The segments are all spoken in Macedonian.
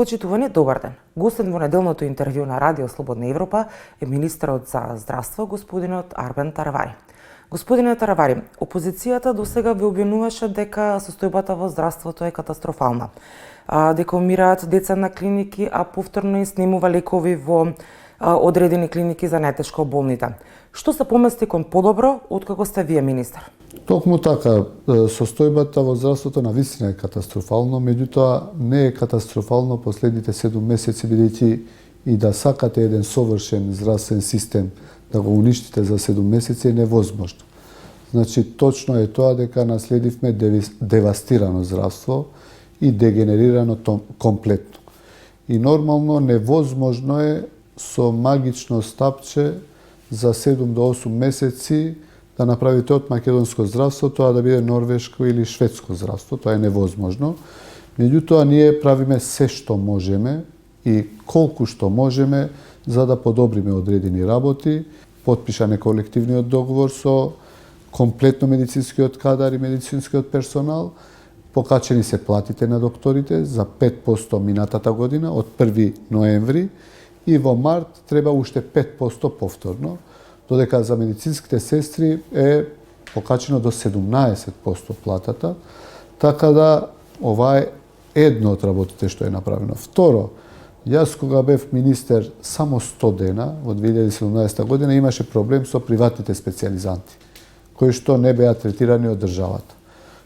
Почитувани, добар ден. Гостен во неделното интервју на Радио Слободна Европа е министерот за здравство, господинот Арбен Таравари. Господине Таравари, опозицијата досега ве обвинуваше дека состојбата во здравството е катастрофална, дека умираат деца на клиники, а повторно и снимува лекови во одредени клиники за најтешко болните. Што се помести кон подобро откако сте вие министар? Токму така, состојбата во здравството на вистина е катастрофално, меѓутоа не е катастрофално последните 7 месеци, бидејќи и да сакате еден совршен здравствен систем да го уништите за 7 месеци е невозможно. Значи, точно е тоа дека наследивме девастирано здравство и дегенерирано комплетно. И нормално невозможно е со магично стапче за 7 до 8 месеци да направите од македонско здравство тоа да биде норвешко или шведско здравство, тоа е невозможно. Меѓутоа ние правиме се што можеме и колку што можеме за да подобриме одредени работи. Потпишан е колективниот договор со комплетно медицинскиот кадар и медицинскиот персонал. Покачени се платите на докторите за 5% минатата година од 1 ноември и во март треба уште 5% повторно, додека за медицинските сестри е покачено до 17% платата, така да ова е едно од работите што е направено. Второ, јас кога бев министер само 100 дена во 2017 година имаше проблем со приватните специјализанти, кои што не беа третирани од државата.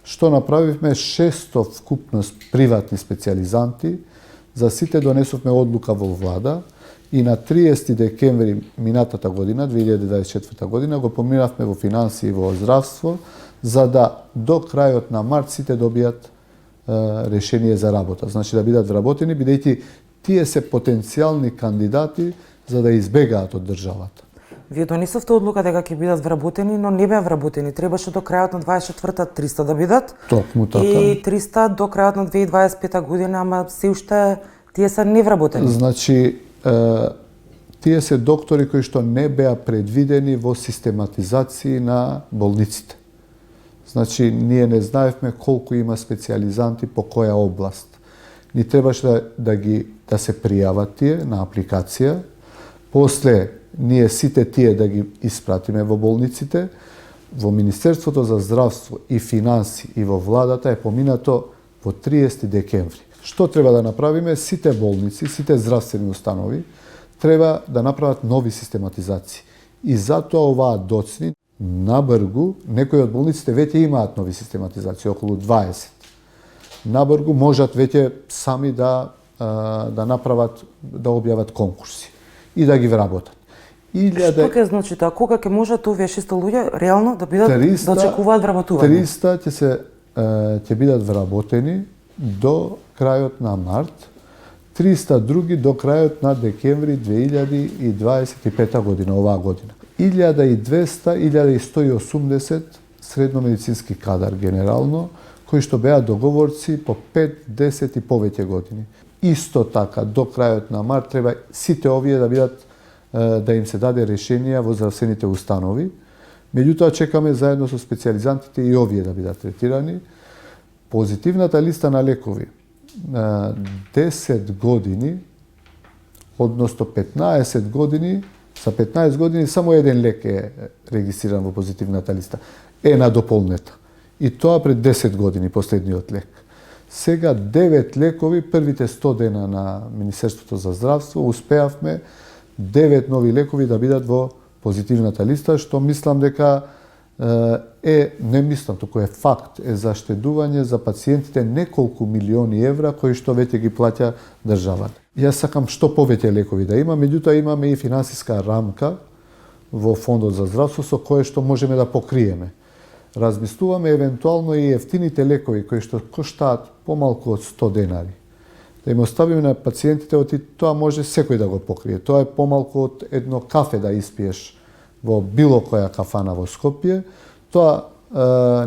Што направивме 600 вкупно приватни специјализанти, за сите донесовме одлука во влада и на 30 декември минатата година, 2024 година, го поминавме во финансии и во здравство, за да до крајот на март сите добијат решение за работа. Значи да бидат вработени, бидејќи тие се потенцијални кандидати за да избегаат од државата. Вие донесовте одлука дека ќе бидат вработени, но не беа вработени. Требаше до крајот на 24-та 300 да бидат. Токму така. И 300 до крајот на 2025 година, ама се уште тие се невработени. Значи, тие се доктори кои што не беа предвидени во систематизација на болниците. Значи, ние не знаевме колку има специјализанти по која област. Ни требаше да се пријават тие на апликација, после ние сите тие да ги испратиме во болниците, во Министерството за здравство и финанси и во владата е поминато во 30 декември. Што треба да направиме? Сите болници, сите здравствени установи треба да направат нови систематизации. И затоа оваа доцни набргу, некои од болниците веќе имаат нови систематизации, околу 20. Набргу можат веќе сами да направат, да објават конкурси и да ги вработат. Што ќе значи тоа? Кога ќе можат овие 600 луѓе реално да бидат да очекуваат вработување? 300 ќе бидат вработени до крајот на март, 300 други до крајот на декември 2025 година, оваа година. 1200-1180 средномедицински кадар генерално, кои што беа договорци по 5, 10 и повеќе години. Исто така, до крајот на март треба сите овие да бидат да им се даде решенија во здравствените установи. Меѓутоа чекаме заедно со специјализантите и овие да бидат третирани. Позитивната листа на лекови 10 години, односно 15 години, за 15 години само еден лек е регистриран во позитивната листа, е надополнета. И тоа пред 10 години, последниот лек. Сега 9 лекови, првите 100 дена на Министерството за здравство, успеавме 9 нови лекови да бидат во позитивната листа, што мислам дека не мислам, туку е факт, е заштедување за пациентите неколку милиони евра кои што веќе ги плаќа државата. Јас сакам што повеќе лекови да има, меѓутоа имаме и финансиска рамка во Фондот за здравство со кое што можеме да покриеме. Размислуваме евентуално и ефтините лекови кои што коштаат помалку од 100 денари. Да им оставиме на пациентите, тоа може секој да го покрие. Тоа е помалку од едно кафе да испиеш во било која кафана во Скопје. Тоа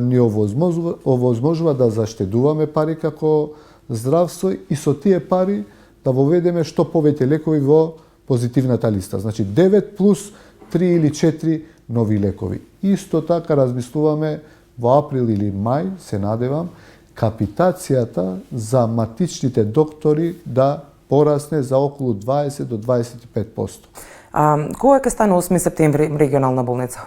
ни овозможува да заштедуваме пари како здравство и со тие пари да воведеме што повеќе лекови во позитивната листа. Значи 9 плюс 3 или 4 нови лекови. Исто така размислуваме во април или мај, се надевам, капитацијата за матичните доктори да порасне за околу 20 до 25%. Кога ќе стане 8 септември регионална болница?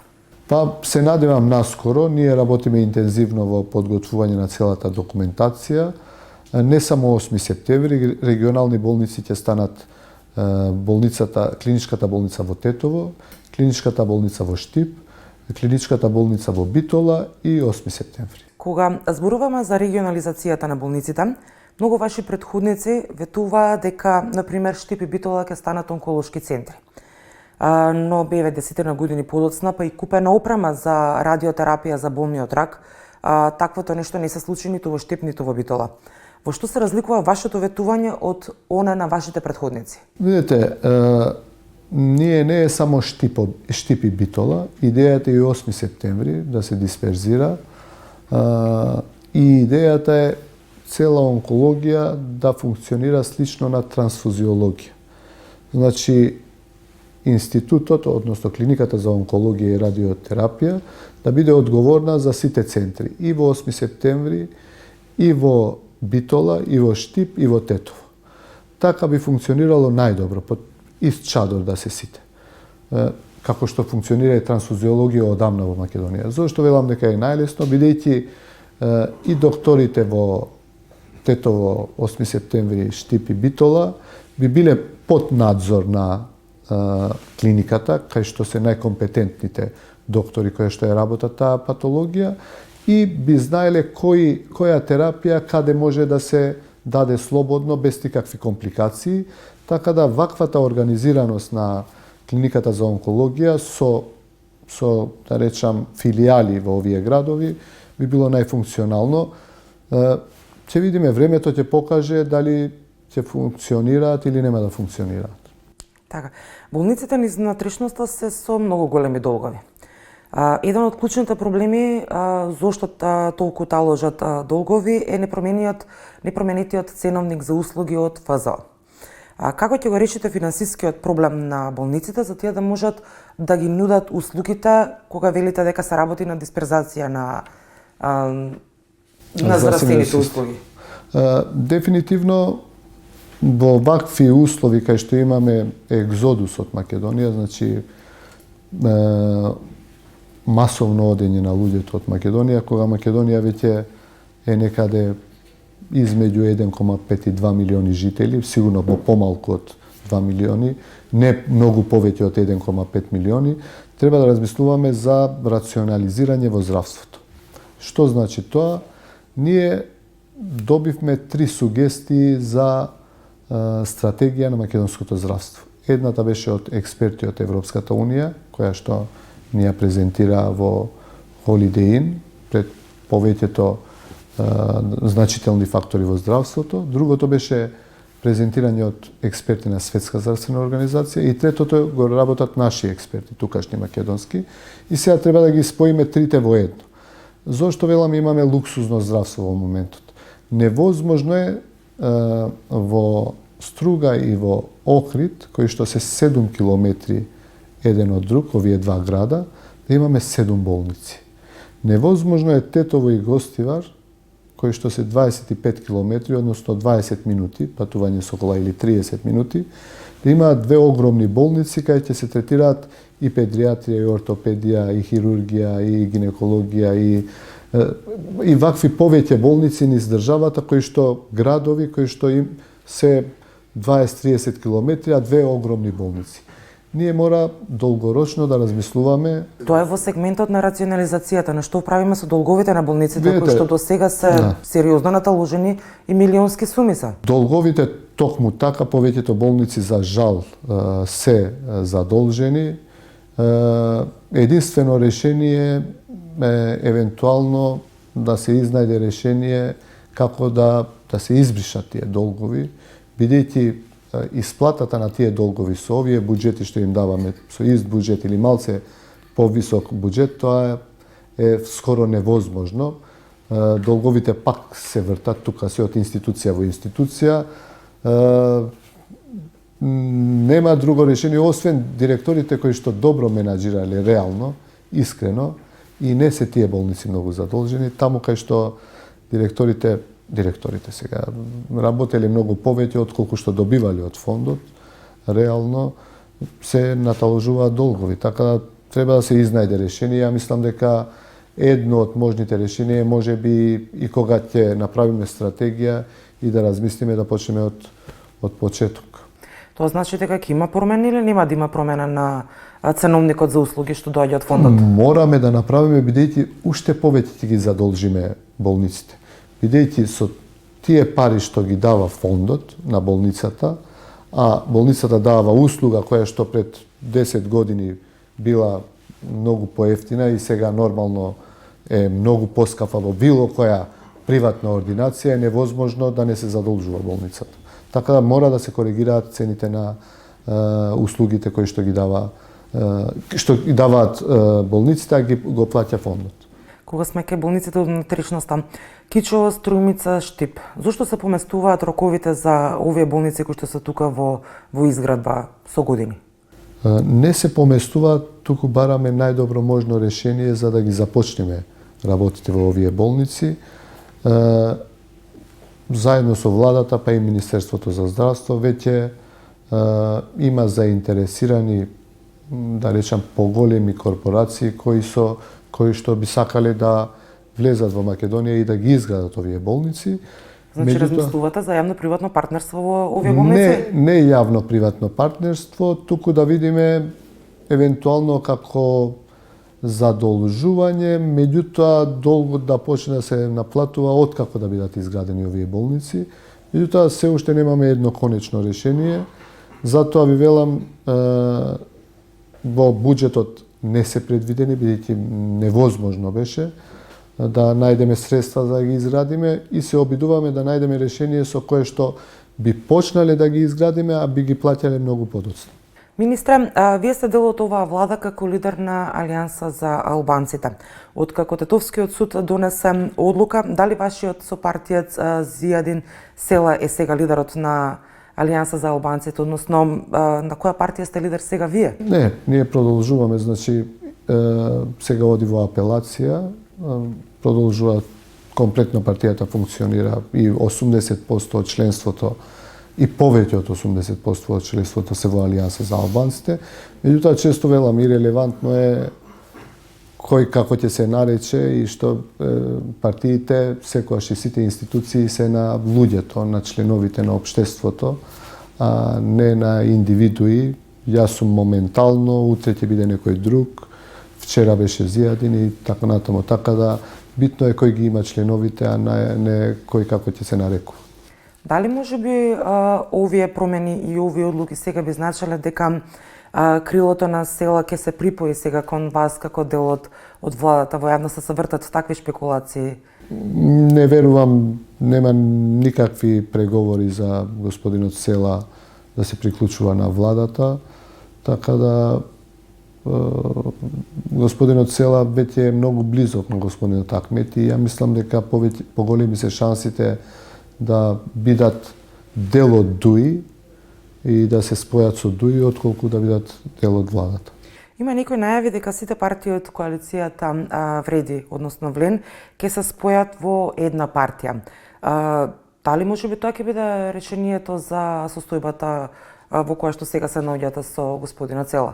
Па се надевам наскоро, ние работиме интензивно во подготвување на целата документација. Не само 8 септември, регионални болници ќе станат клиничката болница во Тетово, клиничката болница во Штип, клиничката болница во Битола и 8 септември. Кога зборуваме за регионализацијата на болниците, многу ваши претходници ветуваа дека, например, Штип и Битола ќе станат онколошки центри. Но беве 10 години подоцна, па и купена опрема за радиотерапија за болниот рак, таквото нешто не се случи ниту во Штип, ниту во Битола. Во што се разликува вашето ветување од она на вашите претходници? Видете, ние не е само Штип и Битола, идејата е и 8 септември да се дисперзира и идејата е цела онкологија да функционира слично на трансфузиологија. Значи, институтот, односно клиниката за онкологија и радиотерапија, да биде одговорна за сите центри, и во 8 септември, и во Битола, и во Штип, и во Тетово. Така би функционирало најдобро, под ист чадор да се сите. Како што функционира и трансфузиологија одамна во Македонија. Зошто велам дека е најлесно, бидејќи и докторите во Тетово, 8 септември, Штип и Битола би биле под надзор на клиниката, кај што се најкомпетентните доктори кои што ја работат таа патологија и би знаеле која терапија каде може да се даде слободно без никакви компликации, така да ваквата организираност на клиниката за онкологија со да речам филијали во овие градови би било најфункционално. Ќе видиме, времето ќе покаже дали ќе функционираат или нема да функционираат. Така, болниците низ натрешноста се со многу големи долгови. Еден од клучните проблеми зошто толку таложат долгови е непроменетиот ценовник за услуги од ФЗО. Како ќе го решите финансискиот проблем на болниците за тие да можат да ги нудат услугите кога велите дека се работи на дисперзација на здравствените услуги? Дефинитивно во вакви услови кај што имаме екзодус од Македонија, значи масовно одење на луѓето од Македонија, кога Македонија веќе е некаде измеѓу 1,5 и 2 милиони жители, сигурно помалку од 2 милиони, не многу повеќе од 1,5 милиони, треба да размислуваме за рационализирање во здравството. Што значи тоа? Ние добивме 3 сугестии за стратегија на македонското здравство. Едната беше од експерти од Европската Унија, која што ни ја презентира во Holiday Inn пред повеќето значителни фактори во здравството. Другото беше презентирање од експерти на Светска здравствена организација и третото го работат наши експерти, тукашни македонски. И сега треба да ги споиме трите во едно. Зошто велам имаме луксузно здравство во моментот? Невозможно е во Струга и во Охрид, кои што се 7 километри еден од друг, овие два града, да имаме 7 болници. Невозможно е Тетово и Гостивар, кои што се 25 километри, односно 20 минути, патување со кола или 30 минути, да имаат две огромни болници кај ќе се третираат и педиатрија, и ортопедија, и хирургија, и гинекологија, и вакви повеќе болници низ државата, кои што градови, кои што им се 20-30 километри, а две огромни болници. Ние мора долгорочно да размислуваме. Тоа е во сегментот на рационализацијата, на што правиме со долговите на болниците, кои што до сега се сериозно наталожени и милионски суми се. Долговите токму така, повеќето болници за жал се задолжени. Единствено решение е евентуално да се изнајде решение како да се избришат тие долгови, бидејќи исплатата на тие долгови со овие буџети што им даваме, со ист буџет или малце повисок буџет, тоа е скоро невозможно. Долговите пак се вртат тука се од институција во институција. Нема друго решение, освен директорите кои што добро менаџирале реално, искрено, и не се тие болници многу задолжени. Таму кај што директорите директорите сега. Работеле многу повеќе отколку што добивале од фондот. Реално се наталожуваат долгови, така да треба да се изнајде решение. Ја мислам дека едно од можните решенија може би и кога ќе направиме стратегија и да размислиме да почнеме од почеток. Тоа значи дека ќе има промени или нема да има промена на ценовникот за услуги што доаѓа од фондот? Мораме да направиме бидејќи уште повеќе ги задолжиме болниците. Бидејќи со тие пари што ги дава фондот на болницата, а болницата дава услуга која што пред 10 години била многу поевтина и сега нормално е многу поскапа во било која приватна ординација, е невозможно да не се задолжува болницата. Така да мора да се коригираат цените на услугите кои што ги даваат болниците, а го плаќа фондот. Кога сме кај болниците од унатришноста, Кичова, Струјмица, Штип, зошто се поместуваат роковите за овие болници кои што се тука во изградба со години? Не се поместуваат, туку бараме најдобро можно решение за да ги започнеме работите во овие болници. Заедно со владата, па и Министерството за здравство веќе има заинтересирани, да речам, поголеми корпорации кои што би сакале да влезат во Македонија и да ги изградат овие болници. Значи размислувате за јавно-приватно партнерство во овие болници? Не јавно-приватно партнерство, туку да видиме евентуално како задолжување, меѓутоа долгот да почне да се наплатува откако да бидат изградени овие болници. Меѓутоа се уште немаме едно конечно решение. Затоа ви велам, во буџетот не се предвидени, бидејќи невозможно беше да најдеме средства за да ги изградиме и се обидуваме да најдеме решение со кое што би почнале да ги изградиме, а би ги плаќале многу подоцна. Министре, вие сте дел од оваа влада како лидер на Алијанса за албанците. Откако Тетовскиот суд донесе одлука, дали вашиот сопартиец Зијадин Села е сега лидерот на Алијанса за албанците, односно на која партија сте лидер сега вие? Не, ние продолжуваме, значи сега оди во апелација, продолжува комплетно партијата функционира и 80% од членството и повеќе од 80% од членството се во Алијанса за албанците. Меѓутоа, често велам и релевантно е кој како ќе се нарече и што партиите, секогаш и сите институции се на луѓето, на членовите на општеството, а не на индивидуи. Јас сум моментално, утре ќе биде некој друг, вчера беше Зијадин и така натаму. Така да битно е кој ги има членовите, а не кој како ќе се нарекува. Дали може би овие промени и овие одлуки сега би значеле дека крилото на Села ќе се припои сега кон вас како дел од владата, во јавноста се вртат такви шпекулации? Не верувам, нема никакви преговори за господинот Села да се приклучува на владата, така да господинот Села веќе е многу близок на господинот Ахмети и ја мислам дека поголеми се шансите да бидат дел од ДУИ и да се спојат со ДУИ, отколку да бидат дел од владата. Има некои најави дека сите партии од коалицијата Вреди, односно Влен, ќе се спојат во една партија. Дали може би тоа ќе биде решението за состојбата во која што сега се наоѓате со господинот Села?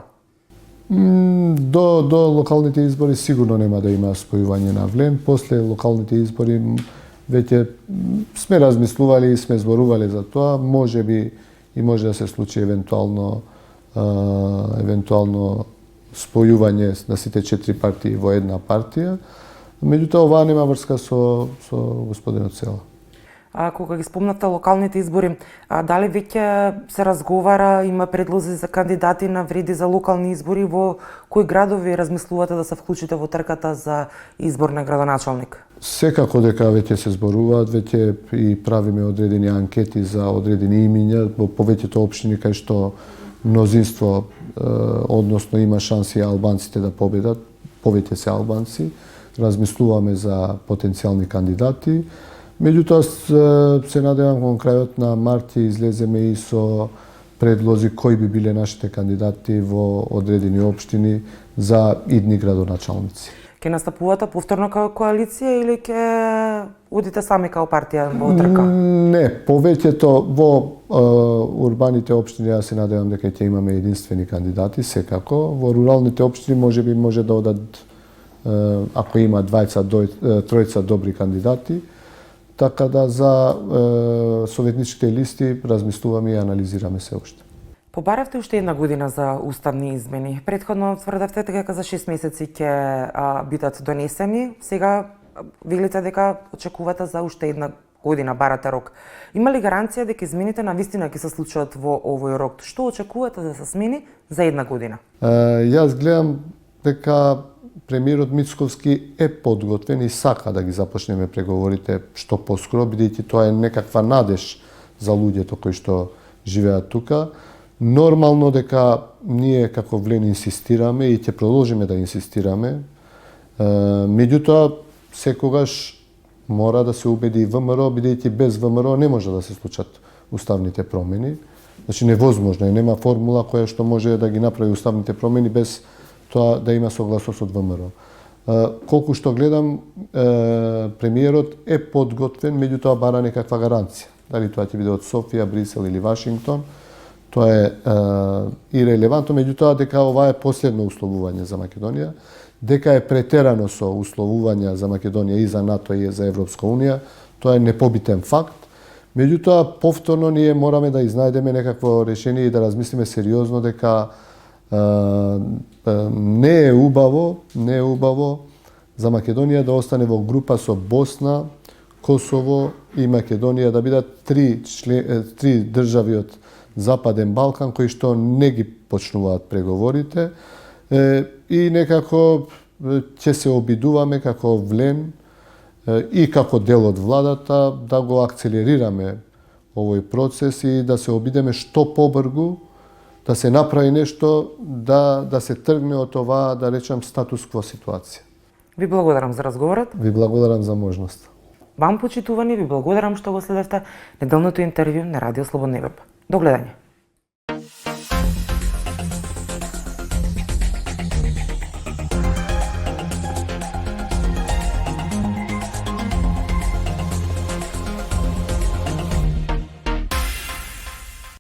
До локалните избори сигурно нема да има спојување на Влен. После локалните избори веќе сме размислували и сме зборувале за тоа, може би и може да се случи евентуално спојување на сите 4 партии во една партија. Меѓутоа оваа нема врска со господинот Села. Кога ги спомнате локалните избори, дали веќе се разговара, има предлози за кандидати на Вреди за локални избори, во кои градови размислувате да се вклучите во трката за избор на градоначалник? Секако дека веќе се зборуваат, веќе и правиме одредени анкети за одредени имиња во повеќето општини кај што мнозинство, односно има шанси албанците да победат, повеќе се албанци, размислуваме за потенцијални кандидати. Меѓутоа се надевам кон крајот на март ќе излеземе и со предлози кои би биле нашите кандидати во одредени општини за идни градоначалници. Ќе настапувате повторно како коалиција или ќе одите сами као партија во трка? Не, повеќето во урбаните општини јас се надевам дека ќе имаме единствени кандидати, секако. Во руралните општини можеби може да одат ако има тројца добри кандидати. Така да за советничките листи размислуваме и анализираме се уште. Побаравте уште една година за уставни измени. Претходно тврдевте дека за 6 месеци ќе бидат донесени. Сега велите дека очекувате за уште една година, барате рок. Има ли гаранција дека измените на вистина ќе се случат во овој рок? Што очекувате да се смени за една година? Јас гледам дека премиерот Мицковски е подготвен и сака да ги започнеме преговорите што поскоро, бидејќи тоа е некаква надеж за луѓето кои што живеат тука. Нормално дека ние како Влен инсистираме и ќе продолжиме да инсистираме. Меѓутоа, секогаш мора да се убеди и ВМРО, бидејќи без ВМРО не може да се случат уставните промени. Значи, невозможно е, нема формула која што може да ги направи уставните промени без тоа да има согласност од ВМРО. Колку што гледам, премиерот е подготвен, меѓутоа бара некаква гаранција. Дали тоа ќе биде од Софија, Брисел или Вашингтон, тоа е ирелевантно, меѓутоа дека ова е последно условување за Македонија, дека е претерано со условувања за Македонија и за НАТО и за Европска унија, тоа е непобитен факт. Меѓутоа, повторно ние мораме да изнајдеме некакво решение и да размислиме сериозно дека не е убаво за Македонија да остане во група со Босна, Косово и Македонија, да бидат три држави од Западен Балкан кои што не ги почнуваат преговорите и некако ќе се обидуваме како Влен и како дел од владата да го акцелерираме овој процес и да се обидеме што побрзо да се направи нешто, да се тргне од оваа, да речам, статус-кво ситуација. Ви благодарам за разговорот. Ви благодарам за можност. Вам, почитувани, ви благодарам што го следевте неделното интервју на Радио Слободна Европа. До гледање.